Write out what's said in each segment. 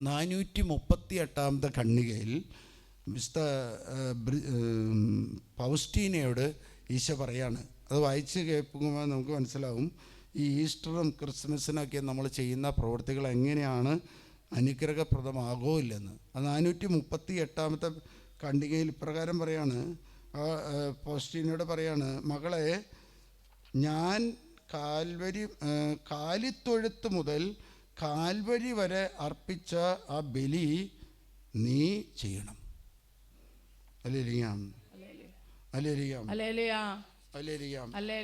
438 ഖണ്ഡികയിൽ mister പൗസ്റ്റീനയോട് Isho പറയാണ്. അത് വായിച്ച് കേൾക്കുമ്പോൾ നമുക്ക് മനസ്സിലാവും ഈ ഈസ്റ്ററും ക്രിസ്മസിനൊക്കെ നമ്മൾ ചെയ്യുന്ന പ്രവൃത്തികൾ എങ്ങനെയാണ് അനുഗ്രഹപ്രദമാകോ ഇല്ലെന്ന്. അത് 438 ഖണ്ഡികയിൽ ഇപ്രകാരം പറയാണ്. പൗസ്റ്റീനയോട് പറയാണ്, മകളെ, ഞാൻ കാലിത്തൊഴുത്ത് മുതൽ കാൽവരി വരെ അർപ്പിച്ച ആ ബലി നീ ചെയ്യണം.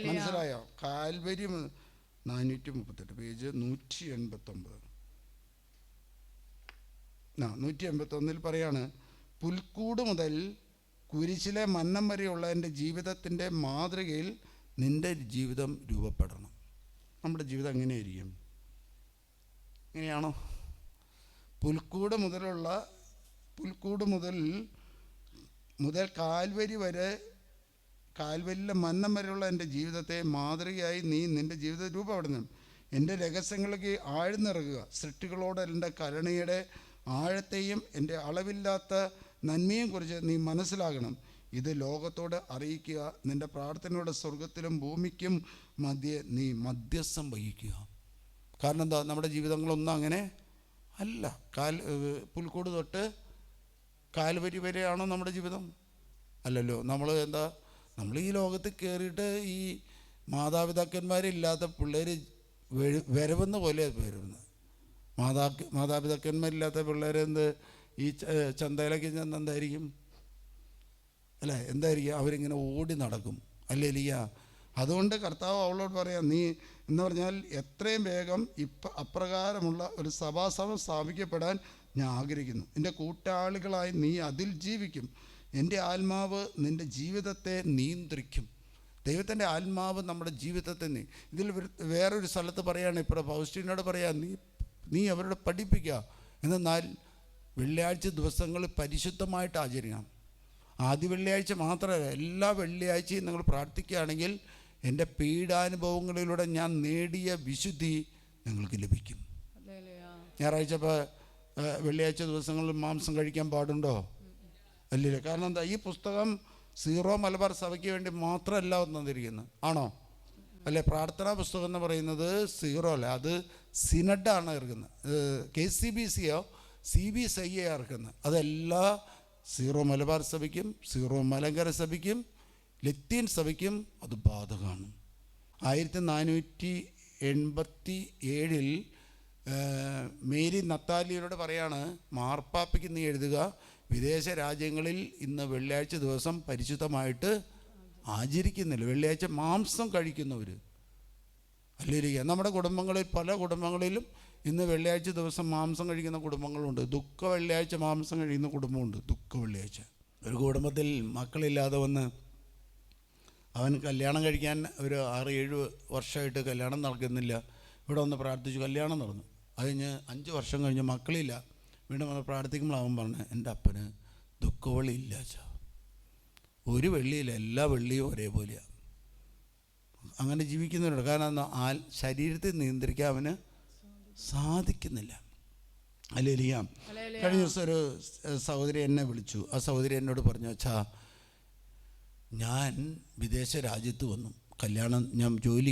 മനസ്സിലായോ? കാൽവരി 438 പേജ് 181 പറയാണ്, പുൽക്കൂട് മുതൽ കുരിശിലെ മന്നം വരെയുള്ള എൻ്റെ ജീവിതത്തിൻ്റെ മാതൃകയിൽ നിൻ്റെ ജീവിതം രൂപപ്പെടണം. നമ്മുടെ ജീവിതം എങ്ങനെയായിരിക്കും? ഇങ്ങനെയാണോ? പുൽക്കൂട് മുതൽ കാൽവരി വരെ, കാൽവരിയിലെ മന്നം വരെയുള്ള എൻ്റെ ജീവിതത്തെ മാതൃകയായി നീ നിൻ്റെ ജീവിതം രൂപപ്പെടണം. എൻ്റെ രഹസ്യങ്ങളിലേക്ക് ആഴ്ന്നിറങ്ങുക. സൃഷ്ടികളോട് എൻ്റെ കരുണയുടെ ആഴത്തെയും എൻ്റെ അളവില്ലാത്ത നന്മയും കുറിച്ച് നീ മനസ്സിലാകണം. ഇത് ലോകത്തോട് അറിയിക്കുക. നിൻ്റെ പ്രാർത്ഥനയുടെ സ്വർഗത്തിലും ഭൂമിക്കും മധ്യേ നീ മധ്യസ്ഥം വഹിക്കുക. കാരണം എന്താ? നമ്മുടെ ജീവിതങ്ങളൊന്നും അങ്ങനെ അല്ല. പുൽക്കൂട് തൊട്ട് കാൽവരി വരെയാണോ നമ്മുടെ ജീവിതം? അല്ലല്ലോ. നമ്മൾ ഈ ലോകത്ത് കയറിയിട്ട് ഈ മാതാപിതാക്കന്മാരില്ലാത്ത പിള്ളേർ വരവെന്ന പോലെ വരുന്നത്. മാതാപിതാക്കന്മാരില്ലാത്ത പിള്ളേരെന്ത് ഈ ചന്തയിലേക്ക് ചെന്ന് എന്തായിരിക്കും അല്ലേ? എന്തായിരിക്കും? അവരിങ്ങനെ ഓടി നടക്കും അല്ലേ ലിയ? അതുകൊണ്ട് കർത്താവ് അവളോട് പറയാം, നീ എന്ന് പറഞ്ഞാൽ എത്രയും വേഗം അപ്രകാരമുള്ള ഒരു സഭാസമം സ്ഥാപിക്കപ്പെടാൻ ഞാൻ ആഗ്രഹിക്കുന്നു. എൻ്റെ കൂട്ടാളികളായി നീ അതിൽ ജീവിക്കും. എൻ്റെ ആത്മാവ് നിൻ്റെ ജീവിതത്തെ നിയന്ത്രിക്കും. ദൈവത്തിൻ്റെ ആത്മാവ് നമ്മുടെ ജീവിതത്തെ ഇതിൽ വേറൊരു സ്ഥലത്ത് പറയാണ്, ഇപ്പോൾ പൗസ്റ്റീനോട് പറയാം, നീ അവരോട് പഠിപ്പിക്കുക. എന്നാൽ വെള്ളിയാഴ്ച ദിവസങ്ങൾ പരിശുദ്ധമായിട്ട് ആചരിക്കണം. ആദ്യ വെള്ളിയാഴ്ച മാത്രമല്ല, എല്ലാ വെള്ളിയാഴ്ചയും നിങ്ങൾ പ്രാർത്ഥിക്കുകയാണെങ്കിൽ എൻ്റെ പീഡാനുഭവങ്ങളിലൂടെ ഞാൻ നേടിയ വിശുദ്ധി നിങ്ങൾക്ക് ലഭിക്കും. ഞായറാഴ്ച വെള്ളിയാഴ്ച ദിവസങ്ങളിൽ മാംസം കഴിക്കാൻ പാടുണ്ടോ? അല്ലേ? കാരണം എന്താ? ഈ പുസ്തകം സീറോ മലബാർ സഭയ്ക്ക് വേണ്ടി മാത്രമല്ല തന്നിരിക്കുന്നത്, ആണോ? അല്ലേ? പ്രാർത്ഥനാ പുസ്തകം എന്ന് പറയുന്നത് സീറോ അല്ല, അത് സിനഡാണ് ഇറക്കുന്നത്. KCBCയോ CBSIയോ ഇറക്കുന്നത്. അതെല്ലാ സീറോ മലബാർ സഭയ്ക്കും സീറോ മലങ്കര സഭയ്ക്കും ലത്തീൻ സഭയ്ക്കും അത് ബാധകമാണ്. 1487 മേരി നത്താലിയോട് പറയാണ്, മാർപ്പാപ്പയ്ക്ക് നീ എഴുതുക, വിദേശ രാജ്യങ്ങളിൽ ഇന്ന് വെള്ളിയാഴ്ച ദിവസം പരിശുദ്ധമായിട്ട് ആചരിക്കുന്നില്ല. വെള്ളിയാഴ്ച മാംസം കഴിക്കുന്നവർ അല്ലേ? നമ്മുടെ കുടുംബങ്ങളിൽ, പല കുടുംബങ്ങളിലും ഇന്ന് വെള്ളിയാഴ്ച ദിവസം മാംസം കഴിക്കുന്ന കുടുംബങ്ങളുണ്ട്. ദുഃഖ വെള്ളിയാഴ്ച മാംസം കഴിക്കുന്ന കുടുംബമുണ്ട്. ദുഃഖ വെള്ളിയാഴ്ച. ഒരു കുടുംബത്തിൽ മക്കളില്ലാതെ വന്ന് അവൻ കല്യാണം കഴിക്കാൻ ഒരു 6-7 വർഷമായിട്ട് കല്യാണം നടക്കുന്നില്ല. ഇവിടെ വന്ന് പ്രാർത്ഥിച്ചു, കല്യാണം നടന്നു. കഴിഞ്ഞ് 5 വർഷം കഴിഞ്ഞ് മക്കളില്ല. വീണ്ടും വന്ന് പ്രാർത്ഥിക്കുമ്പോൾ അവൻ പറഞ്ഞു, എൻ്റെ അപ്പന് ദുഃഖവെള്ളി ഇല്ല അച്ഛാ. ഒരു വെള്ളിയില്ല, എല്ലാ വെള്ളിയും ഒരേപോലെയാണ്. അങ്ങനെ ജീവിക്കുന്നവരുണ്ട്. കാരണം ശരീരത്തെ നിയന്ത്രിക്കാൻ അവന് സാധിക്കുന്നില്ല. അല്ലേ ലിയ? കഴിഞ്ഞ ദിവസം ഒരു സഹോദരി എന്നെ വിളിച്ചു. ആ സഹോദരി എന്നോട് പറഞ്ഞു, അച്ഛാ, ഞാൻ വിദേശ രാജ്യത്ത് വന്നു, ഞാൻ ജോലി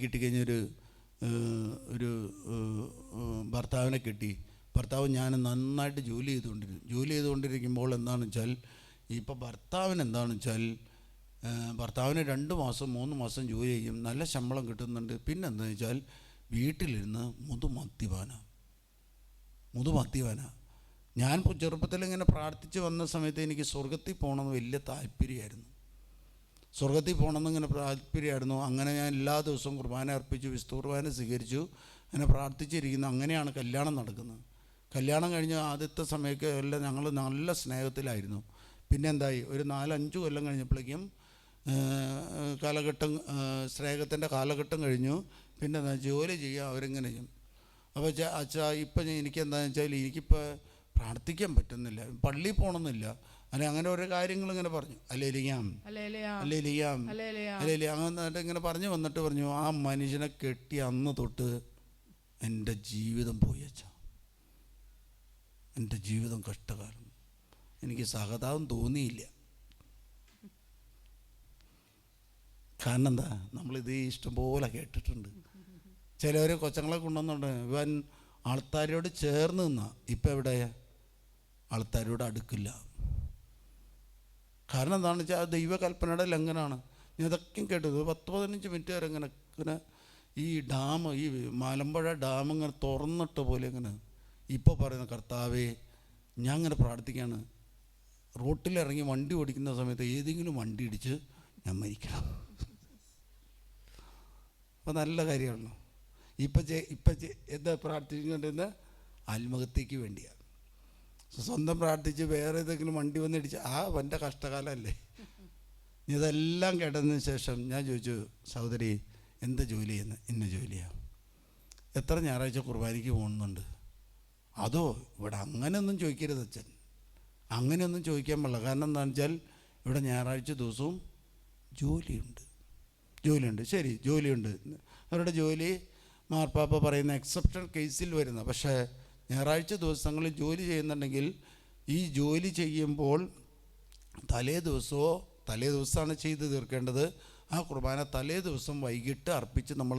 കിട്ടിക്കഴിഞ്ഞൊരു ഭർത്താവിനെ കിട്ടി. ഭർത്താവ് ഞാൻ നന്നായിട്ട് ജോലി ചെയ്തുകൊണ്ടിരിക്കുമ്പോൾ എന്താണെന്ന് വെച്ചാൽ, ഇപ്പോൾ ഭർത്താവിന് 2 മാസം 3 മാസം ജോലി ചെയ്യും, നല്ല ശമ്പളം കിട്ടുന്നുണ്ട്. പിന്നെ എന്താണെന്ന് വെച്ചാൽ വീട്ടിലിരുന്ന് മുതുമദ്യപാന. ഞാൻ ചെറുപ്പത്തിൽ ഇങ്ങനെ പ്രാർത്ഥിച്ച് വന്ന സമയത്ത് എനിക്ക് സ്വർഗത്തിൽ പോകണമെന്ന് വലിയ താല്പര്യമായിരുന്നു. അങ്ങനെ ഞാൻ എല്ലാ ദിവസവും കുർബാന അർപ്പിച്ചു, വിശുദ്ധ കുർബാന സ്വീകരിച്ചു, അങ്ങനെ പ്രാർത്ഥിച്ചിരിക്കുന്നു. അങ്ങനെയാണ് കല്യാണം നടക്കുന്നത്. കല്യാണം കഴിഞ്ഞ് ആദ്യത്തെ സമയമൊക്കെ എല്ലാം ഞങ്ങൾ നല്ല സ്നേഹത്തിലായിരുന്നു. പിന്നെ എന്തായി, ഒരു 4-5 കൊല്ലം കഴിഞ്ഞപ്പോഴേക്കും സ്നേഹത്തിൻ്റെ കാലഘട്ടം കഴിഞ്ഞു. പിന്നെ എന്താ, ജോലി ചെയ്യുക അവരെങ്ങനെ ചെയ്യും. അപ്പോൾ അച്ഛാ, ഇപ്പം എനിക്കെന്താണെന്ന് വെച്ചാൽ എനിക്കിപ്പോൾ പ്രാർത്ഥിക്കാൻ പറ്റുന്നില്ല, പള്ളിയിൽ പോകണമെന്നില്ല, അങ്ങനെ ഓരോ കാര്യങ്ങൾ ഇങ്ങനെ പറഞ്ഞു. അല്ലേ ലിയാം? അങ്ങനെ ഇങ്ങനെ പറഞ്ഞു ആ മനുഷ്യനെ കെട്ടി അന്ന് തൊട്ട് എൻ്റെ ജീവിതം പോയി അച്ഛാ. എൻ്റെ ജീവിതം കഷ്ടകാലം. എനിക്ക് സഹതാപം തോന്നിയില്ല. കാരണം എന്താ, നമ്മളിത് ഇഷ്ടംപോലെ കേട്ടിട്ടുണ്ട്. ചിലവർ കൊച്ചങ്ങളെ കൊണ്ടുവന്നുണ്ട്, ഇവൻ ആൾക്കാരോട് ചേർന്ന് നിന്നാ. ഇപ്പം എവിടെ? ആൾക്കാരോട് അടുക്കില്ല. കാരണം എന്താണെന്ന് വെച്ചാൽ ദൈവകൽപ്പനയുടെ ലംഘനമാണ്. ഞാൻ ഇതൊക്കെ കേട്ടത് 10-15 മിനിറ്റ് വരെ ഇങ്ങനെ ഈ ഡാം, ഈ മലമ്പുഴ ഡാം ഇങ്ങനെ തുറന്നിട്ട പോലെ ഇങ്ങനെ. ഇപ്പോൾ പറയുന്ന കർത്താവേ, ഞാൻ ഇങ്ങനെ പ്രാർത്ഥിക്കുകയാണ്, റോട്ടിലിറങ്ങി വണ്ടി ഓടിക്കുന്ന സമയത്ത് ഏതെങ്കിലും വണ്ടി ഇടിച്ച് ഞാൻ മരിക്കണം. അപ്പോൾ നല്ല കാര്യമാണല്ലോ. ഇപ്പം എന്താ പ്രാർത്ഥിച്ചുകൊണ്ടിരുന്ന? ആത്മഹത്യക്ക് വേണ്ടിയാണ്. സ്വന്തം പ്രാർത്ഥിച്ച് വേറെ ഏതെങ്കിലും വണ്ടി വന്നിടിച്ച് എൻ്റെ കഷ്ടകാലമല്ലേ. ഇതെല്ലാം കേട്ടതിന് ശേഷം ഞാൻ ചോദിച്ചു, സഹോദരി എന്താ ജോലി ചെയ്യുന്നത്? ഇന്ന ജോലിയാണ്. എത്ര ഞായറാഴ്ച കുർബാനയ്ക്ക് പോകുന്നുണ്ട്? അതോ? ഇവിടെ അങ്ങനെയൊന്നും ചോദിക്കരുത് അച്ഛൻ, അങ്ങനെയൊന്നും ചോദിക്കാൻ പാടില്ല. കാരണം എന്താണെന്ന് വെച്ചാൽ ഇവിടെ ഞായറാഴ്ച ദിവസവും ജോലിയുണ്ട്. ശരി, ജോലിയുണ്ട്. അവരുടെ ജോലി മാർപ്പാപ്പ പറയുന്ന എക്സെപ്ഷൻ കേസിൽ വരുന്ന. പക്ഷേ ഞായറാഴ്ച ദിവസങ്ങളിൽ ജോലി ചെയ്യുന്നുണ്ടെങ്കിൽ ഈ ജോലി ചെയ്യുമ്പോൾ തലേ ദിവസമാണ് ചെയ്ത് തീർക്കേണ്ടത്. ആ കുർബാന തലേ ദിവസം വൈകിട്ട് അർപ്പിച്ച് നമ്മൾ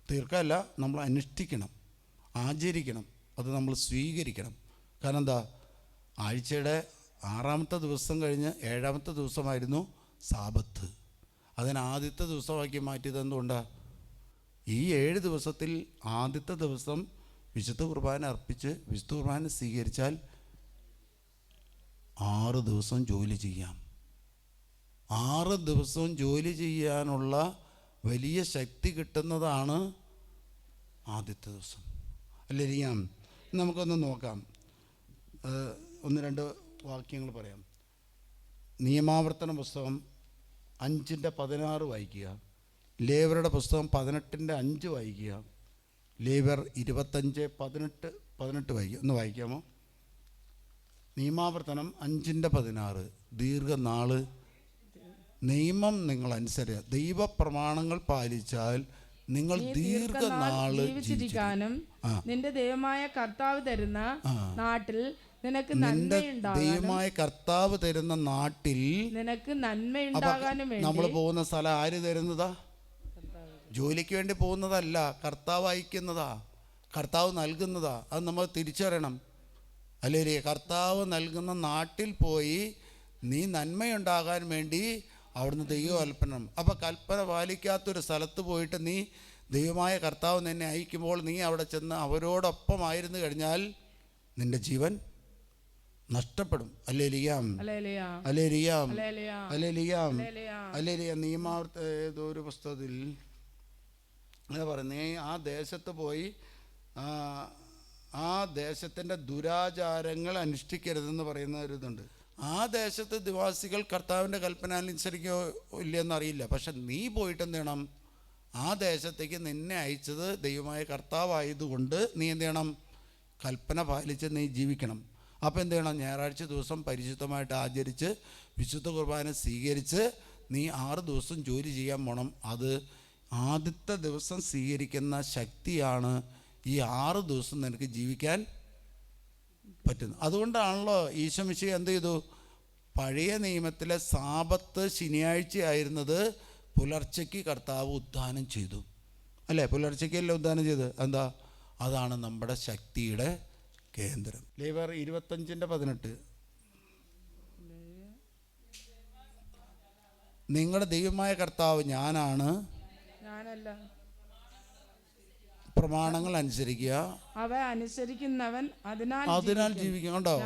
തീർക്കല്ല, നമ്മൾ അനുഷ്ഠിക്കണം, ആചരിക്കണം, അത് നമ്മൾ സ്വീകരിക്കണം. കാരണം എന്താ, ആഴ്ചയുടെ 6-ാമത്തെ ദിവസം കഴിഞ്ഞ് 7-ാമത്തെ ദിവസമായിരുന്നു സാബത്ത്. അതിന് ആദ്യത്തെ ദിവസമാക്കി മാറ്റിയത് എന്തുകൊണ്ടാണ്? ഈ 7 ദിവസത്തിൽ ആദ്യത്തെ ദിവസം വിശുദ്ധ കുർബാന അർപ്പിച്ച് വിശുദ്ധ കുർബാന സ്വീകരിച്ചാൽ 6 ദിവസം ജോലി ചെയ്യാം. 6 ദിവസവും ജോലി ചെയ്യാനുള്ള വലിയ ശക്തി കിട്ടുന്നതാണ് ആദ്യത്തെ ദിവസം. അല്ലേ? നമുക്കൊന്ന് നോക്കാം. 1-2 വാക്യങ്ങൾ പറയാം. നിയമാവർത്തന പുസ്തകം 5:16 വായിക്കുക. ലേവ്യരുടെ പുസ്തകം 18:5 വായിക്കുക. ലേവ്യർ 25:18 വായിക്കുക. ഒന്ന് വായിക്കാമോ? നിയമാവർത്തനം 5:16. ദീർഘനാള് നിയമം നിങ്ങൾ അനുസരിക്കുക, ദൈവപ്രമാണങ്ങൾ പാലിച്ചാൽ നിങ്ങൾ ദീർഘനാള് ജീവിച്ചിരിക്കാനും നിന്റെ ദൈവമായ കർത്താവ് തരുന്ന നാട്ടിൽ നിനക്ക് ദൈവമായ കർത്താവ് തരുന്ന നാട്ടിൽ നിനക്ക് നന്മയുണ്ടാകാനും വേണ്ടി. നമ്മൾ പോകുന്ന സ്ഥലം ആര് തരുന്നതാ? ജോലിക്ക് വേണ്ടി പോകുന്നതല്ല, കർത്താവ് അയക്കുന്നതാ, കർത്താവ് നൽകുന്നതാ. അത് നമ്മൾ തിരിച്ചറിയണം. അല്ലേ? കർത്താവ് നൽകുന്ന നാട്ടിൽ പോയി നീ നന്മയുണ്ടാകാൻ വേണ്ടി അവിടുന്ന് ദൈവകൽപ്പന. അപ്പം കൽപ്പന പാലിക്കാത്തൊരു സ്ഥലത്ത് പോയിട്ട് നീ ദൈവമായ കർത്താവ് നിന്നെ അയക്കുമ്പോൾ നീ അവിടെ ചെന്ന് അവരോടൊപ്പമായിരുന്നു കഴിഞ്ഞാൽ നിന്റെ ജീവൻ നഷ്ടപ്പെടും. നിയമാവർത്ത ഏതോ ഒരു പുസ്തകത്തിൽ അങ്ങനെ പറയുന്നേ, ആ ദേശത്ത് പോയി ആ ദേശത്തിൻ്റെ ദുരാചാരങ്ങൾ അനുഷ്ഠിക്കരുതെന്ന് പറയുന്ന ഒരു ഇതുണ്ട്. ആ ദേശത്ത് നിവാസികൾ കർത്താവിൻ്റെ കൽപ്പന അനുസരിക്കോ ഇല്ലയെന്നറിയില്ല. പക്ഷെ നീ പോയിട്ട് എന്ത് ചെയ്യണം? ആ ദേശത്തേക്ക് നിന്നെ അയച്ചത് ദൈവമായ കർത്താവായതുകൊണ്ട് നീ എന്ത് ചെയ്യണം? കൽപ്പന പാലിച്ച് നീ ജീവിക്കണം. അപ്പോൾ എന്ത് ചെയ്യണം? ഞായറാഴ്ച ദിവസം പരിശുദ്ധമായിട്ട് ആചരിച്ച് വിശുദ്ധ കുർബാന സ്വീകരിച്ച് നീ 6 ദിവസം ജോലി ചെയ്യാൻ പോകണം. അത് ആദ്യത്തെ ദിവസം സ്വീകരിക്കുന്ന ശക്തിയാണ് ഈ 6 ദിവസം നിനക്ക് ജീവിക്കാൻ പറ്റുന്നത്. അതുകൊണ്ടാണല്ലോ ഈശോ മിശിഹ എന്ത് ചെയ്തു? പഴയ നിയമത്തിലെ സാബത്ത് ശനിയാഴ്ചയായിരുന്നത് പുലർച്ചയ്ക്ക് കർത്താവ് ഉദ്ധാനം ചെയ്തു. അല്ലേ? പുലർച്ചയ്ക്കല്ലേ ഉദ്ധാനം ചെയ്ത്? എന്താ? അതാണ് നമ്മുടെ ശക്തിയുടെ കേന്ദ്രം. ലേവ്യർ 25:18. നിങ്ങളുടെ ദൈവമായ കർത്താവ് ഞാനാണ്, പ്രമാണങ്ങൾ അനുസരിക്കുക, അവ അനുസരിക്കുന്നവൻ അതിനാൽ ജീവിക്കും. കണ്ടോ?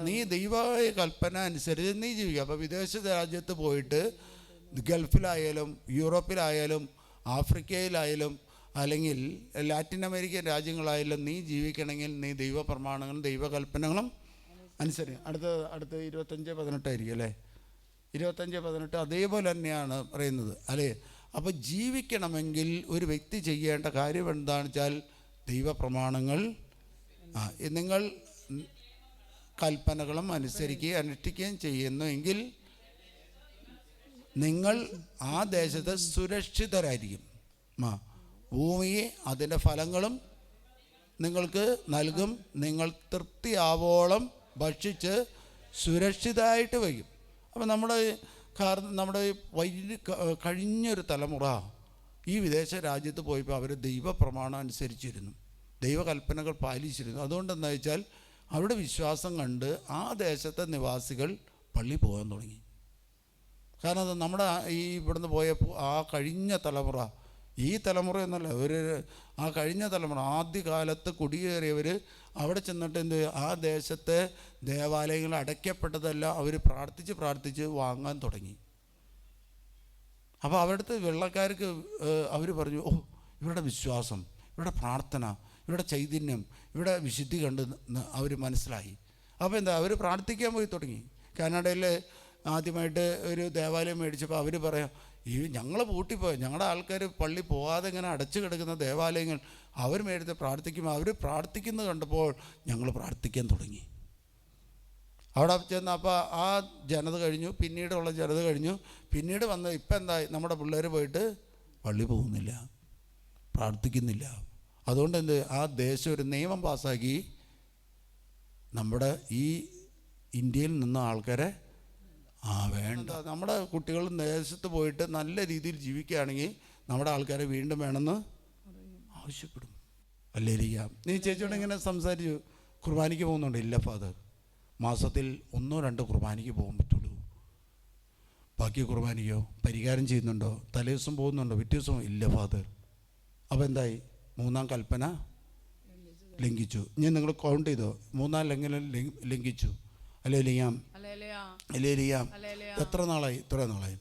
നീ ദൈവമായ കൽപ്പന അനുസരിച്ച് നീ ജീവിക്കുക. അപ്പോൾ വിദേശ രാജ്യത്ത് പോയിട്ട് ഗൾഫിലായാലും യൂറോപ്പിലായാലും ആഫ്രിക്കയിലായാലും അല്ലെങ്കിൽ ലാറ്റിൻ അമേരിക്കൻ രാജ്യങ്ങളായാലും നീ ജീവിക്കണമെങ്കിൽ നീ ദൈവപ്രമാണങ്ങളും ദൈവകൽപ്പനകളും അനുസരിക്കും. അടുത്ത് 25:18 ആയിരിക്കും അല്ലേ? 25:18 അതേപോലെ തന്നെയാണ് പറയുന്നത് അല്ലേ? അപ്പോൾ ജീവിക്കണമെങ്കിൽ ഒരു വ്യക്തി ചെയ്യേണ്ട കാര്യം എന്താണെന്ന് വെച്ചാൽ ദൈവപ്രമാണങ്ങൾ നിങ്ങൾ കൽപ്പനകളും അനുസരിക്കുകയും അനുഷ്ഠിക്കുകയും ചെയ്യുന്നുവെങ്കിൽ നിങ്ങൾ ആ ദേശത്ത് സുരക്ഷിതരായിരിക്കും. ഭൂമിയെ അതിൻ്റെ ഫലങ്ങളും നിങ്ങൾക്ക് നൽകും. നിങ്ങൾ തൃപ്തിയാവോളം ഭക്ഷിച്ച് സുരക്ഷിതമായിട്ട് വയ്ക്കും. അപ്പം നമ്മുടെ കഴിഞ്ഞൊരു തലമുറ ഈ വിദേശ രാജ്യത്ത് പോയപ്പോൾ അവർ ദൈവപ്രമാണം അനുസരിച്ചിരുന്നു, ദൈവകൽപ്പനകൾ പാലിച്ചിരുന്നു. അതുകൊണ്ട് എന്താ വെച്ചാൽ അവരുടെ വിശ്വാസം കണ്ട് ആ ദേശത്തെ നിവാസികൾ പള്ളി പോകാൻ തുടങ്ങി. കാരണം അത് നമ്മുടെ ഈ ഇവിടുന്ന് പോയപ്പോൾ ആ കഴിഞ്ഞ തലമുറ, ഈ തലമുറ എന്നല്ല, ആ കഴിഞ്ഞ തലമുറ ആദ്യകാലത്ത് കുടിയേറിയവർ അവിടെ ചെന്നിട്ട് ആ ദേശത്തെ ദേവാലയങ്ങൾ അടയ്ക്കപ്പെട്ടതെല്ലാം അവർ പ്രാർത്ഥിച്ച് വാങ്ങാൻ തുടങ്ങി. അപ്പോൾ അവിടുത്തെ വെള്ളക്കാർക്ക് അവർ പറഞ്ഞു, ഓ ഇവരുടെ വിശ്വാസം, ഇവരുടെ പ്രാർത്ഥന, ഇവരുടെ ചൈതന്യം, ഇവിടെ വിശുദ്ധി കണ്ട് അവർ മനസ്സിലായി. അപ്പോൾ അവർ പ്രാർത്ഥിക്കാൻ പോയി തുടങ്ങി. കാനഡയിൽ ആദ്യമായിട്ട് ഒരു ദേവാലയം മേടിച്ചപ്പോൾ അവർ പറയാം, ഞങ്ങൾ പൂട്ടിപ്പോയി, ഞങ്ങളുടെ ആൾക്കാർ പള്ളി പോകാതെ ഇങ്ങനെ അടച്ചു കിടക്കുന്ന ദേവാലയങ്ങൾ അവർ മേടിച്ച് പ്രാർത്ഥിക്കുമ്പോൾ അവർ പ്രാർത്ഥിക്കുന്നത് കണ്ടപ്പോൾ ഞങ്ങൾ പ്രാർത്ഥിക്കാൻ തുടങ്ങി. അവിടെ ചെന്ന് അപ്പോൾ ആ ജനത കഴിഞ്ഞു, പിന്നീടുള്ള ജനത കഴിഞ്ഞു, പിന്നീട് വന്ന് ഇപ്പം എന്തായി, നമ്മുടെ പിള്ളേർ പോയിട്ട് പള്ളി പോകുന്നില്ല, പ്രാർത്ഥിക്കുന്നില്ല. അതുകൊണ്ട് ആ ദേശം ഒരു നിയമം പാസ്സാക്കി, നമ്മുടെ ഈ ഇന്ത്യയിൽ നിന്ന് ആൾക്കാരെ വേണ്ട, നമ്മുടെ കുട്ടികൾ ദേശത്ത് പോയിട്ട് നല്ല രീതിയിൽ ജീവിക്കുകയാണെങ്കിൽ നമ്മുടെ ആൾക്കാരെ വീണ്ടും വേണമെന്ന് ആവശ്യപ്പെടും. അല്ലേ ഇരിക്കുക. നീ ചേച്ചിയോട് ഇങ്ങനെ സംസാരിച്ചു, കുർബാനയ്ക്ക് പോകുന്നുണ്ട്? ഇല്ല ഫാദർ, മാസത്തിൽ 1-2 കുർബാനയ്ക്ക് പോകാൻ പറ്റുള്ളൂ. ബാക്കി കുർബാനയ്ക്കോ പരിഹാരം ചെയ്യുന്നുണ്ടോ? തലേ ദിവസം പോകുന്നുണ്ടോ? പിറ്റേ ദിവസം ഇല്ല ഫാദർ. അപ്പോൾ എന്തായി? 3-ാം കൽപ്പന ലംഘിച്ചു. ഞാൻ നിങ്ങൾ കൗണ്ട് ചെയ്തോ? 3-ാം ലംഘിച്ചു. അല്ലേ ലിയാം? എത്ര നാളായി? ഇത്ര നാളായി.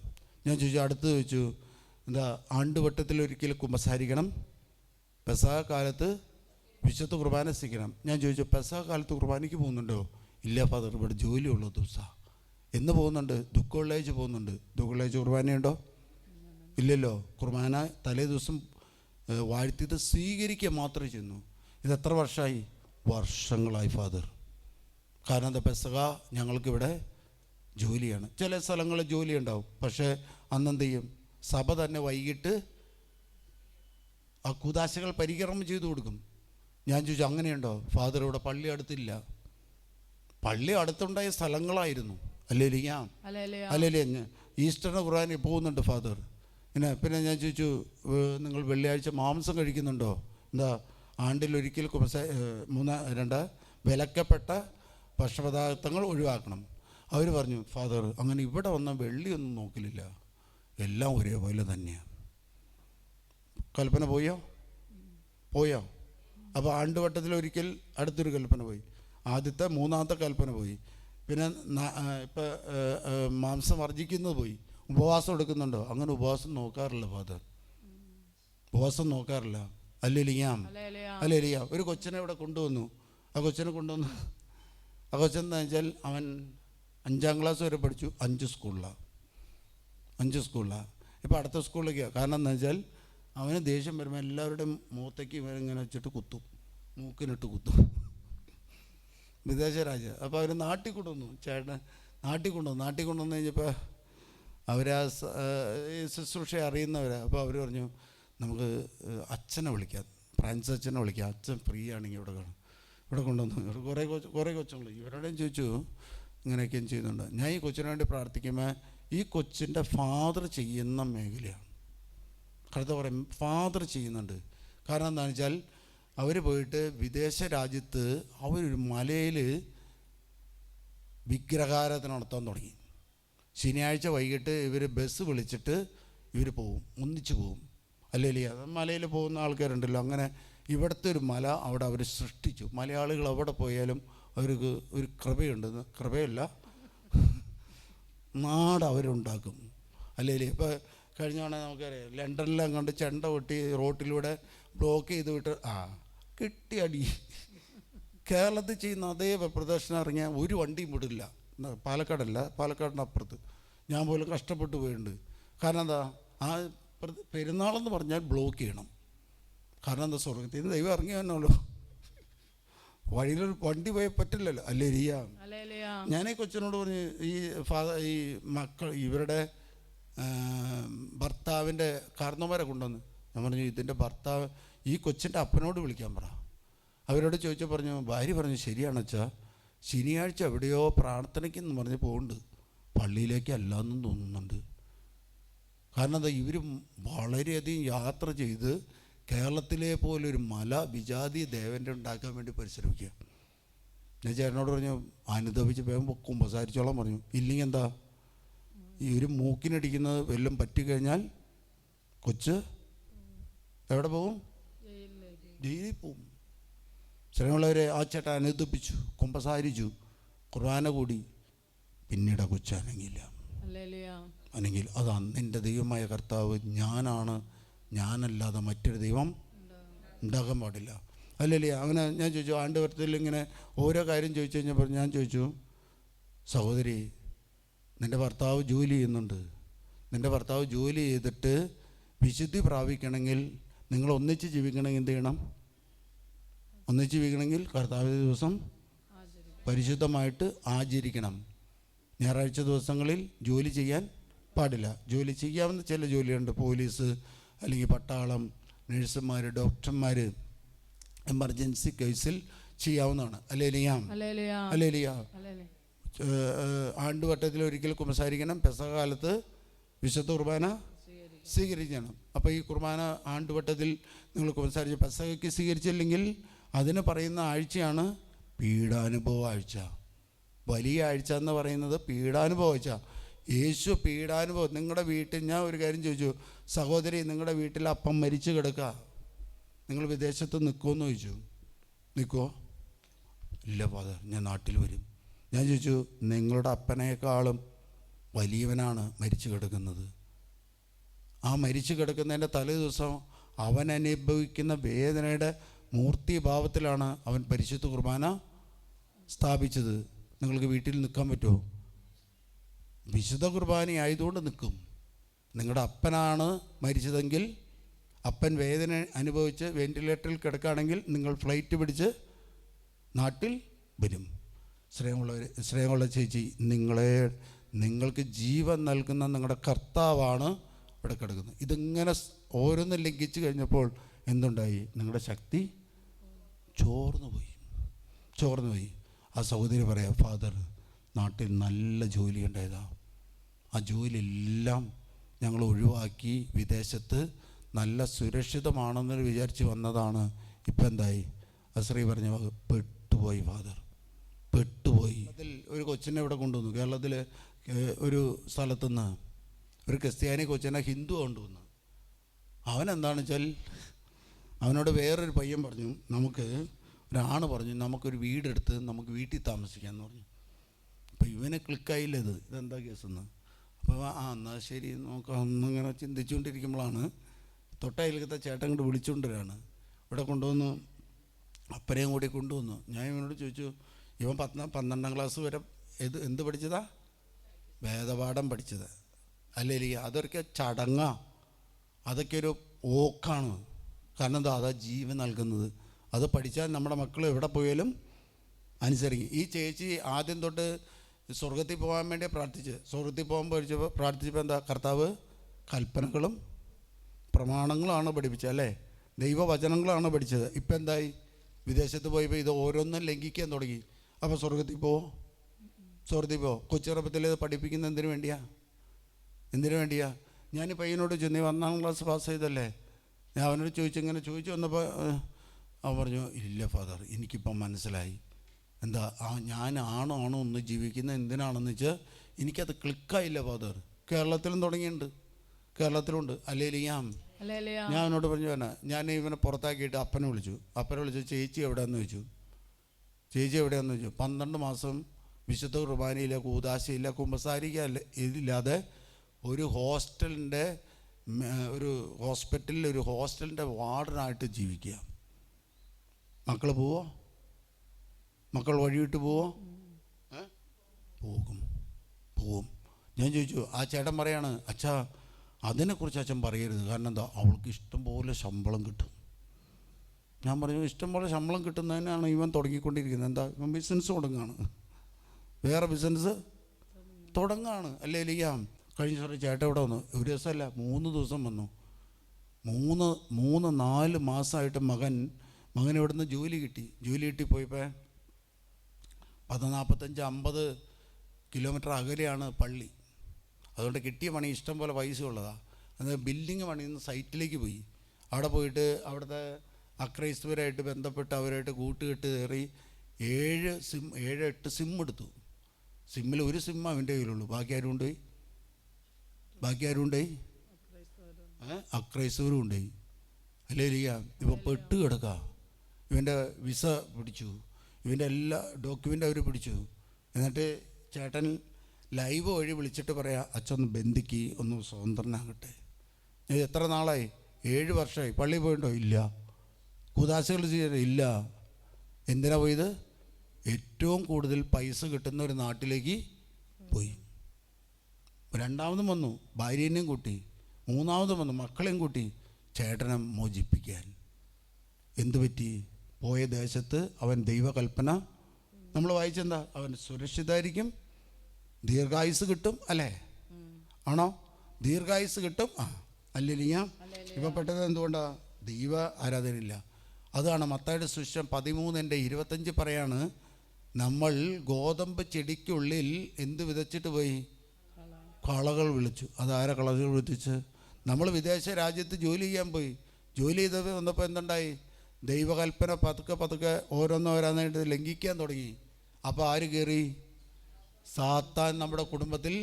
ഞാൻ ചോദിച്ചു, അടുത്ത് ചോദിച്ചു, എന്താ ആണ്ടുവട്ടത്തിൽ ഒരിക്കൽ കുമ്പസാരിക്കണം, പെസഹ കാലത്ത് വിശുദ്ധ കുർബാന സ്വീകരിക്കണം. ഞാൻ ചോദിച്ചു, പെസഹ കാലത്ത് കുർബാനയ്ക്ക് പോകുന്നുണ്ടോ? ഇല്ല ഫാദർ, ഇവിടെ ജോലിയുള്ള ദിവസമാണ്. എന്ന് പോകുന്നുണ്ട്? ദുഃഖവെള്ളിയാഴ്ച പോകുന്നുണ്ട്. ദുഃഖവെള്ളിയാഴ്ച കുർബാനയുണ്ടോ? ഇല്ലല്ലോ. കുർബാന തലേ ദിവസം വാഴ്ത്തിയത് സ്വീകരിക്കുക മാത്രമേ ചെയ്യുന്നു. ഇതെത്ര വർഷമായി? വർഷങ്ങളായി ഫാദർ. കാരണം എന്താ? പെസഹ ഞങ്ങൾക്കിവിടെ ജോലിയാണ്. ചില സ്ഥലങ്ങളിൽ ജോലി ഉണ്ടാവും, പക്ഷേ അന്നെന്ത് ചെയ്യും? സഭ തന്നെ വൈകിട്ട് ആ കുദാശകൾ പരികർമ്മം ചെയ്തു കൊടുക്കും. ഞാൻ ചോദിച്ചു, അങ്ങനെയുണ്ടോ ഫാദർ? ഇവിടെ പള്ളി അടുത്തില്ല. പള്ളി അടുത്തുണ്ടായ സ്ഥലങ്ങളായിരുന്നു. അല്ലേ ലിയാം? അല്ലേ ഈസ്റ്ററിന് ഖുർആനിൽ പോകുന്നുണ്ട് ഫാദർ. പിന്നെ ഞാൻ ചോദിച്ചു, നിങ്ങൾ വെള്ളിയാഴ്ച മാംസം കഴിക്കുന്നുണ്ടോ? എന്താ ആണ്ടിലൊരിക്കൽ 2 വിലക്കപ്പെട്ട ഭക്ഷണപദാർത്ഥങ്ങൾ ഒഴിവാക്കണം. അവർ പറഞ്ഞു, ഫാദർ അങ്ങനെ ഇവിടെ വന്ന വെള്ളിയൊന്നും നോക്കലില്ല, എല്ലാം ഒരേപോലെ തന്നെയാണ്. കൽപ്പന പോയോ? അപ്പോൾ ആണ്ടുവട്ടത്തിലൊരിക്കൽ അടുത്തൊരു കൽപ്പന പോയി. ആദ്യത്തെ 3-ാമത്തെ കൽപ്പന പോയി. പിന്നെ ഇപ്പം മാംസം വർജിക്കുന്നത് പോയി. ഉപവാസം എടുക്കുന്നുണ്ടോ? അങ്ങനെ ഉപവാസം നോക്കാറില്ല ഫാദർ, ഉപവാസം നോക്കാറില്ല. അല്ലേ ലിയാം? ഒരു കൊച്ചിനെ ഇവിടെ കൊണ്ടുവന്നു. ആ കൊച്ചെന്ന് വെച്ചാൽ അവൻ 5-ാം ക്ലാസ് വരെ പഠിച്ചു. 5 സ്കൂളിലാണ്. ഇപ്പോൾ അടുത്ത സ്കൂളിലേക്കാണ്. കാരണം എന്താ വെച്ചാൽ അവന് ദേഷ്യം വരുമ്പോൾ എല്ലാവരുടെയും മുഖത്തേക്ക് ഇവനിങ്ങനെ വെച്ചിട്ട് കുത്തും, മൂക്കിനിട്ട് കുത്തും. വിദേശ രാജ്യം. അപ്പോൾ അവർ നാട്ടിൽ കൊണ്ടുവന്നു. നാട്ടിൽ കൊണ്ടുവന്ന് കഴിഞ്ഞപ്പോൾ അവരാ ശുശ്രൂഷ അറിയുന്നവരാണ്. അപ്പോൾ അവർ പറഞ്ഞു, നമുക്ക് അച്ഛനെ വിളിക്കാം, ഫ്രാൻസ് അച്ഛനെ വിളിക്കാം, അച്ഛൻ ഫ്രീ ആണെങ്കിൽ ഇവിടെ കാണും. ഇവിടെ കൊണ്ടുവന്നു. കുറേ കൊച്ചുങ്ങൾ ഇവരോടെയും ചോദിച്ചു, ഇങ്ങനെയൊക്കെയും ചെയ്യുന്നുണ്ട്. ഞാൻ ഈ കൊച്ചിന് വേണ്ടി പ്രാർത്ഥിക്കുമ്പോൾ ഈ കൊച്ചിൻ്റെ ഫാദർ ചെയ്യുന്ന മേഖലയാണ്. കടുത്ത പറയും, ഫാദർ ചെയ്യുന്നുണ്ട്. കാരണം എന്താണെന്ന് വെച്ചാൽ അവർ പോയിട്ട് വിദേശ രാജ്യത്ത് അവരൊരു മലയിൽ വിഗ്രഹാരാധന നടത്താൻ തുടങ്ങി. ശനിയാഴ്ച വൈകിട്ട് ഇവർ ബസ് വിളിച്ചിട്ട് ഇവർ പോവും, ഒന്നിച്ച് പോവും. അല്ലെങ്കിൽ അത് മലയിൽ പോകുന്ന ആൾക്കാരുണ്ടല്ലോ. അങ്ങനെ ഇവിടുത്തെ ഒരു മല അവിടെ അവർ സൃഷ്ടിച്ചു. മലയാളികൾ അവിടെ പോയാലും അവർക്ക് ഒരു കൃപയല്ല, നാട് അവരുണ്ടാക്കും. അല്ലെങ്കിൽ ഇപ്പോൾ കഴിഞ്ഞ തവണ നമുക്കറിയാം, ലണ്ടനിലും കണ്ട് ചെണ്ട കൊട്ടി റോട്ടിലൂടെ ബ്ലോക്ക് ചെയ്ത് വിട്ട് കിട്ടി അടി. കേരളത്തിൽ ചെയ്യുന്ന അതേ പ്രദർശനം ഇറങ്ങിയാൽ ഒരു വണ്ടിയും വിടില്ല. പാലക്കാടല്ല, പാലക്കാടിൻ്റെ അപ്പുറത്ത് ഞാൻ പോലും കഷ്ടപ്പെട്ട് പോയിട്ടുണ്ട്. കാരണം എന്താ? ആ പെരുന്നാളെന്ന് പറഞ്ഞാൽ ബ്ലോക്ക് ചെയ്യണം. കാരണം എന്താ? സ്വർഗത്തിൽ നിന്ന് ദൈവം ഇറങ്ങി തന്നെയുള്ളൂ, വഴിയിലൊരു വണ്ടി പോയാൽ പറ്റില്ലല്ലോ. അല്ലേ ഇരിയാ? ഞാൻ ഈ കൊച്ചിനോട് പറഞ്ഞു, ഈ മക്കൾ ഇവരുടെ ഭർത്താവിൻ്റെ കാരണവരെ കൊണ്ടുവന്ന് ഞാൻ പറഞ്ഞു, ഇതിൻ്റെ ഭർത്താവ് ഈ കൊച്ചിൻ്റെ അപ്പനോട് വിളിക്കാൻ പറ. അവരോട് ചോദിച്ചു പറഞ്ഞു, ഭാര്യ പറഞ്ഞു ശരിയാണച്ചാ, ശനിയാഴ്ച എവിടെയോ പ്രാർത്ഥനയ്ക്കെന്ന് പറഞ്ഞ് പോകുന്നുണ്ട്, പള്ളിയിലേക്ക് അല്ലാന്നും തോന്നുന്നുണ്ട്. കാരണം എന്താ, ഇവർ വളരെയധികം യാത്ര ചെയ്ത് കേരളത്തിലെ പോലൊരു മല വിജാതി ദേവൻ്റെ ഉണ്ടാക്കാൻ വേണ്ടി പരിശ്രമിക്കുക. ഞാൻ ചേട്ടനോട് പറഞ്ഞു അനുദപിച്ച് വേഗം കുമ്പസാരിച്ചോളം പറഞ്ഞു. ഇല്ലെങ്കിൽ എന്താ, ഈ ഒരു മൂക്കിനടിക്കുന്നത് വല്ലതും പറ്റിക്കഴിഞ്ഞാൽ കൊച്ച് എവിടെ പോകും? ജയിലിൽ പോവും. സ്ത്രീകളവരെ ആ ചേട്ടൻ അനുദപിച്ചു, കുമ്പസാരിച്ചു, കുർബാന കൂടി. പിന്നീട് ആ കൊച്ച് അനങ്ങില്ല. അല്ലെങ്കിൽ അതാ നിൻ്റെ ദൈവമായ കർത്താവ് ഞാനാണ്, ഞാനല്ലാതെ മറ്റൊരു ദൈവം ഉണ്ടാകാൻ പാടില്ല. അല്ലല്ലേ? അങ്ങനെ ഞാൻ ചോദിച്ചു, ആണ്ടുവരത്തിൽ ഇങ്ങനെ ഓരോ കാര്യം ചോദിച്ചു കഴിഞ്ഞപ്പോൾ ഞാൻ ചോദിച്ചു, സഹോദരി നിൻ്റെ ഭർത്താവ് ജോലി ചെയ്യുന്നുണ്ട്, നിൻ്റെ ഭർത്താവ് ജോലി ചെയ്തിട്ട് വിശുദ്ധി പ്രാപിക്കണമെങ്കിൽ, നിങ്ങൾ ഒന്നിച്ച് ജീവിക്കണമെങ്കിൽ എന്ത് ചെയ്യണം? ഒന്നിച്ച് ജീവിക്കണമെങ്കിൽ കർത്താവിൻ്റെ ദിവസം പരിശുദ്ധമായിട്ട് ആചരിക്കണം. ഞായറാഴ്ച ദിവസങ്ങളിൽ ജോലി ചെയ്യാൻ പാടില്ല. ജോലി ചെയ്യാവുന്ന ചില ജോലിയുണ്ട്, പോലീസ് അല്ലെങ്കിൽ പട്ടാളം, നഴ്സുമാർ, ഡോക്ടർമാർ, എമർജൻസി കേസിൽ ചെയ്യാവുന്നതാണ്. അല്ലേലിയ. ആണ്ടുവട്ടത്തിൽ ഒരിക്കൽ കുമ്പസാരിക്കണം, പെസഹകാലത്ത് വിശുദ്ധ കുർബാന സ്വീകരിക്കണം. അപ്പോൾ ഈ കുർബാന ആണ്ടുവട്ടത്തിൽ നിങ്ങൾ കുമ്പസാരിച്ച് പെസഹയ്ക്ക് സ്വീകരിച്ചില്ലെങ്കിൽ അതിന് പറയുന്ന ആഴ്ചയാണ് പീഡാനുഭവ ആഴ്ച. വലിയ ആഴ്ച എന്ന് പറയുന്നത് പീഡാനുഭവ ആഴ്ച. യേശു പീഡാനുഭവം. നിങ്ങളുടെ വീട്ടിൽ, ഞാൻ ഒരു കാര്യം ചോദിച്ചു, സഹോദരി നിങ്ങളുടെ വീട്ടിൽ അപ്പം മരിച്ചു കിടക്കുക, നിങ്ങൾ വിദേശത്ത് നിൽക്കുമെന്ന് ചോദിച്ചു. നിൽക്കുമോ? ഇല്ല ഫാദർ, ഞാൻ നാട്ടിൽ വരും. ഞാൻ ചോദിച്ചു, നിങ്ങളുടെ അപ്പനേക്കാളും വലിയവനാണ് മരിച്ചു കിടക്കുന്നത്. ആ മരിച്ചു കിടക്കുന്നതിൻ്റെ തലേ ദിവസം അവൻ അനുഭവിക്കുന്ന വേദനയുടെ മൂർത്തിഭാവത്തിലാണ് അവൻ പരിശുദ്ധ കുർബാന സ്ഥാപിച്ചത്. നിങ്ങൾക്ക് വീട്ടിൽ നിൽക്കാൻ പറ്റുമോ? വിശുദ്ധ കുർബാന ആയതുകൊണ്ട് നിൽക്കും. നിങ്ങളുടെ അപ്പനാണ് മരിച്ചതെങ്കിൽ, അപ്പൻ വേദന അനുഭവിച്ച് വെൻറ്റിലേറ്ററിൽ കിടക്കുകയാണെങ്കിൽ നിങ്ങൾ ഫ്ലൈറ്റ് പിടിച്ച് നാട്ടിൽ വരും. ശ്രേയമുള്ള ചേച്ചി, നിങ്ങൾക്ക് ജീവൻ നൽകുന്ന നിങ്ങളുടെ കർത്താവാണ് ഇവിടെ കിടക്കുന്നത്. ഇതിങ്ങനെ ഓരോന്നും ലംഘിച്ച് കഴിഞ്ഞപ്പോൾ എന്തുണ്ടായി? നിങ്ങളുടെ ശക്തി ചോർന്നു പോയി. ആ സഹോദരി പറയാം, ഫാദർ നാട്ടിൽ നല്ല ജോലി ഉണ്ടായതാ, ആ ജോലിയെല്ലാം ഞങ്ങൾ ഒഴിവാക്കി വിദേശത്ത് നല്ല സുരക്ഷിതമാണെന്ന് വിചാരിച്ച് വന്നതാണ്. ഇപ്പം എന്തായി? അശ്രീ പറഞ്ഞ പെട്ടുപോയി ഫാദർ, പെട്ടുപോയി. അതിൽ ഒരു കൊച്ചിനെ ഇവിടെ കൊണ്ടുവന്നു. കേരളത്തിൽ ഒരു സ്ഥലത്തുനിന്ന് ഒരു ക്രിസ്ത്യാനി കൊച്ചിനെ ഹിന്ദു കൊണ്ടുവന്നു. അവനെന്താണെന്ന് വെച്ചാൽ, അവനോട് വേറൊരു പയ്യൻ പറഞ്ഞു, ഒരാണ് പറഞ്ഞു നമുക്കൊരു വീടെടുത്ത് നമുക്ക് വീട്ടിൽ താമസിക്കാമെന്ന് പറഞ്ഞു. അപ്പോൾ ഇവനെ ക്ലിക്കായില്ല, ഇതെന്താ കേസെന്ന്. അപ്പോൾ എന്നാൽ ശരി നോക്കാം എന്നിങ്ങനെ ചിന്തിച്ചുകൊണ്ടിരിക്കുമ്പോഴാണ് തൊട്ടയൽക്കത്തെ ചേട്ടൻ കൊണ്ട് വിളിച്ചുകൊണ്ടിരാണ്. ഇവിടെ കൊണ്ടുവന്നു, അപ്പനെയും കൂടി കൊണ്ടുവന്നു. ഞാൻ ഇവനോട് ചോദിച്ചു, ഇവൻ 12ാം ക്ലാസ് വരെ എന്ത് പഠിച്ചതാ? വേദപാഠം പഠിച്ചത്. അല്ലേ? അതൊക്കെ ചടങ്ങാ, അതൊക്കെ ഒരു ഓക്കാണ്. കാരണം എന്താ? അതാ ജീവൻ നൽകുന്നത്. അത് പഠിച്ചാൽ നമ്മുടെ മക്കൾ എവിടെ പോയാലും അനുസരിക്കും. ഈ ചേച്ചി ആദ്യം തൊട്ട് സ്വർഗത്തിൽ പോകാൻ വേണ്ടി സ്വർഗത്തിൽ പോകുമ്പോൾ പ്രാർത്ഥിച്ചപ്പോൾ എന്താ? കർത്താവ് കൽപ്പനകളും പ്രമാണങ്ങളാണ് പഠിപ്പിച്ചത്, അല്ലേ? ദൈവവചനങ്ങളാണ് പഠിച്ചത്. ഇപ്പം എന്തായി? വിദേശത്ത് പോയപ്പോൾ ഇത് ഓരോന്നും ലംഘിക്കാൻ തുടങ്ങി. അപ്പോൾ സ്വർഗത്തിൽ പോവോ? കൊച്ചുറപ്പത്തിൽ പഠിപ്പിക്കുന്ന എന്തിനു വേണ്ടിയാ? ഞാൻ ഈ പയ്യനോട് ചോദിച്ചു, നീ 1ാം ക്ലാസ് പാസ് ചെയ്തല്ലേ? ഞാൻ അവനോട് ഇങ്ങനെ ചോദിച്ചു വന്നപ്പോൾ അവൻ പറഞ്ഞു, ഇല്ല ഫാദർ എനിക്കിപ്പം മനസ്സിലായി. എന്താ ഞാനാണോ ഒന്ന് ജീവിക്കുന്നത് എന്തിനാണെന്ന് വെച്ചാൽ എനിക്കത് ക്ലിക്കായില്ല ഫാദർ. കേരളത്തിലും തുടങ്ങിയിട്ടുണ്ട്, കേരളത്തിലുണ്ട്. ഞാൻ അവനോട് പറഞ്ഞു, ഞാൻ ഇവനെ പുറത്താക്കിയിട്ട് അപ്പനെ വിളിച്ചു. ചേച്ചി എവിടെയാണെന്ന് ചോദിച്ചു. 12 മാസം വിശുദ്ധ കുർബാനയില്ല, കൂദാശയില്ല, കുമ്പസാരിക്കല്ല, ഇതില്ലാതെ ഒരു ഹോസ്പിറ്റലിൽ ഒരു ഹോസ്റ്റലിൻ്റെ വാർഡനായിട്ട് ജീവിക്കുക. മക്കൾ പോവോ? മക്കൾ വഴിവിട്ട് പോവോ? പോവും. ഞാൻ ചോദിച്ചു, ആ ചേട്ടൻ പറയാണ്, അച്ഛാ അതിനെക്കുറിച്ച് അച്ഛൻ പറയരുത്. കാരണം എന്താ? അവൾക്ക് ഇഷ്ടംപോലെ ശമ്പളം കിട്ടും. ഞാൻ പറഞ്ഞു, ഇഷ്ടംപോലെ ശമ്പളം കിട്ടുന്നതിനാണ് ഇവൻ തുടങ്ങിക്കൊണ്ടിരിക്കുന്നത്. എന്താ? ഇവൻ ബിസിനസ് തുടങ്ങുകയാണ്, വേറെ ബിസിനസ് തുടങ്ങുകയാണ്. അല്ലേ? കഴിഞ്ഞ ദിവസം ചേട്ടൻ ഇവിടെ വന്നു. ഒരു ദിവസമല്ല, 3 ദിവസം വന്നു. 3-4 മാസമായിട്ട് മകൻ മകന് ഇവിടുന്ന് ജോലി കിട്ടിപ്പോയപ്പോൾ 45-50 കിലോമീറ്റർ അകലെയാണ് പള്ളി. അതുകൊണ്ട് കിട്ടിയ പണി ഇഷ്ടം പോലെ പൈസ ഉള്ളതാണ്. അത് ബിൽഡിങ് പണിയുന്ന സൈറ്റിലേക്ക് പോയി. അവിടെ പോയിട്ട് അവിടുത്തെ അക്രൈസ്തവരായിട്ട് ബന്ധപ്പെട്ട് അവരായിട്ട് കൂട്ടുകെട്ട് കയറി 7-8 സിം എടുത്തു. സിമ്മിൽ ഒരു സിം അവൻ്റെ കയ്യിലുള്ളൂ. ബാക്കി ആരും കൊണ്ടുപോയി? അക്രൈസ്തവരും കൊണ്ടുപോയി. അല്ലേ ഇപ്പോൾ പെട്ട് കിടക്കുക. ഇവൻ്റെ വിസ പിടിച്ചു, ഇവൻ്റെ എല്ലാ ഡോക്യുമെൻ്റ് അവർ പിടിച്ചു. എന്നിട്ട് ചേട്ടൻ ലൈവ് വഴി വിളിച്ചിട്ട് പറയാം, അച്ഛൻ ഒന്ന് ബന്ധിക്ക്, ഒന്ന് സ്വതന്ത്രനാകട്ടെ. ഇത് എത്ര നാളായി? 7 വർഷമായി. പള്ളിയിൽ പോയിട്ടുണ്ടോ? ഇല്ല. കുദാശകൾ ചെയ്യാൻ ഇല്ല. എന്തിനാ പോയത്? ഏറ്റവും കൂടുതൽ പൈസ കിട്ടുന്ന ഒരു നാട്ടിലേക്ക് പോയി. രണ്ടാമതും വന്നു, ഭാര്യേനെയും കൂട്ടി. മൂന്നാമതും വന്നു, മക്കളെയും കൂട്ടി. ചേട്ടനെ മോചിപ്പിക്കാൻ. എന്തു പറ്റി? പോയ ദേശത്ത് അവൻ ദൈവകൽപ്പന നമ്മൾ വായിച്ചെന്താ? അവൻ സുരക്ഷിതമായിരിക്കും, ദീർഘായുസ് കിട്ടും. അല്ലേ? ആണോ? ദീർഘായുസ് കിട്ടും. അല്ലേലിയ. ഇപ്പം പെട്ടത് എന്തുകൊണ്ടാണ്? ദൈവ ആരാധനയില്ല. അതാണ് മത്തായിയുടെ സുവിശേഷം 13:25 പറയാണ്, നമ്മൾ ഗോതമ്പ് ചെടിക്കുള്ളിൽ എന്ത് വിതച്ചിട്ട് പോയി? കളകൾ വിളിച്ചു. അതാരെ കളകൾ വിളിച്ച്? നമ്മൾ വിദേശ രാജ്യത്ത് ജോലി ചെയ്യാൻ പോയി. ജോലി ചെയ്തത് വന്നപ്പോൾ എന്തുണ്ടായി? ദൈവകൽപ്പന പതുക്കെ ഓരോന്നായിട്ട് ലംഘിക്കാൻ തുടങ്ങി. അപ്പോൾ ആര് കയറി? സാത്താൻ നമ്മുടെ കുടുംബത്തിൽ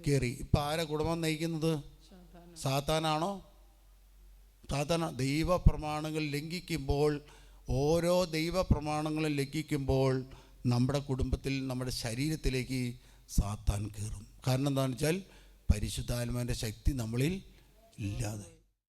കയറി. ഇപ്പം ആരെ കുടുംബം നയിക്കുന്നത്? സാത്താനാണോ? സാത്താന. ദൈവപ്രമാണങ്ങൾ ലംഘിക്കുമ്പോൾ, ഓരോ ദൈവപ്രമാണങ്ങളും ലംഘിക്കുമ്പോൾ നമ്മുടെ കുടുംബത്തിൽ, നമ്മുടെ ശരീരത്തിലേക്ക് സാത്താൻ കയറും. കാരണം എന്താണെന്ന് വെച്ചാൽ പരിശുദ്ധാത്മാവിൻ്റെ ശക്തി നമ്മളിൽ ഇല്ലാതെ.